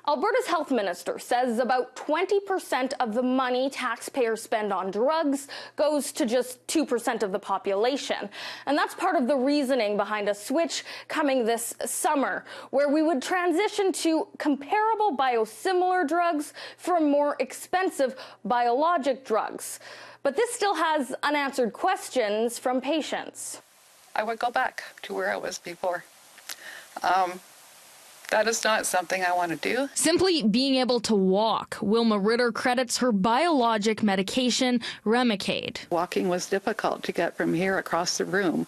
Alberta's health minister says about 20% of the money taxpayers spend on drugs goes to just 2% of the population. And that's part of the reasoning behind a switch coming this summer, where we would transition to comparable biosimilar drugs from more expensive biologic drugs. But this still has unanswered questions from patients. I would go back to where I was before. That is not something I want to do. Simply being able to walk, Wilma Ritter credits her biologic medication, Remicade. Walking was difficult to get from here across the room.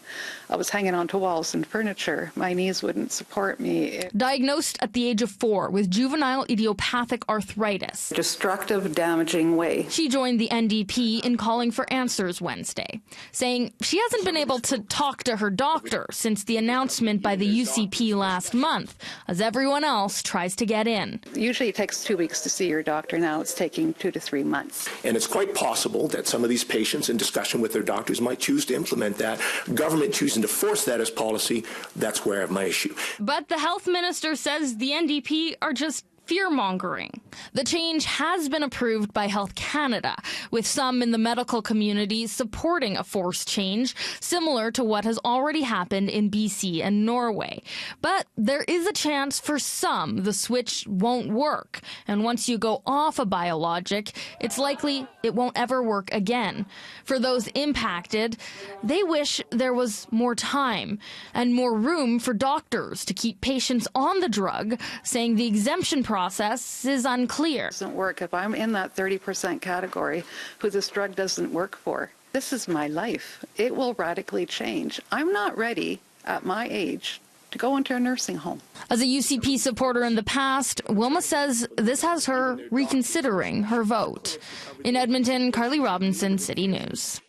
I was hanging onto walls and furniture. My knees wouldn't support me. Diagnosed at the age of 4 with juvenile idiopathic arthritis. Destructive, damaging way. She joined the NDP in calling for answers Wednesday, saying she hasn't been able to talk to her doctor since the announcement by the UCP last month, as everyone else tries to get in. Usually it takes 2 weeks to see your doctor. Now it's taking 2 to 3 months. And it's quite possible that some of these patients, in discussion with their doctors, might choose to implement that. Government choosing to force that as policy, that's where I have my issue. But the health minister says the NDP are just fear-mongering. The change has been approved by Health Canada, with some in the medical community supporting a forced change, similar to what has already happened in BC and Norway. But there is a chance for some the switch won't work, and once you go off a biologic, it's likely it won't ever work again. For those impacted, they wish there was more time and more room for doctors to keep patients on the drug, saying the exemption process is unclear. It doesn't work if I'm in that 30% category who this drug doesn't work for. This is my life. It will radically change. I'm not ready at my age to go into a nursing home. As a UCP supporter in the past, Wilma says this has her reconsidering her vote. In Edmonton, Carly Robinson, City News.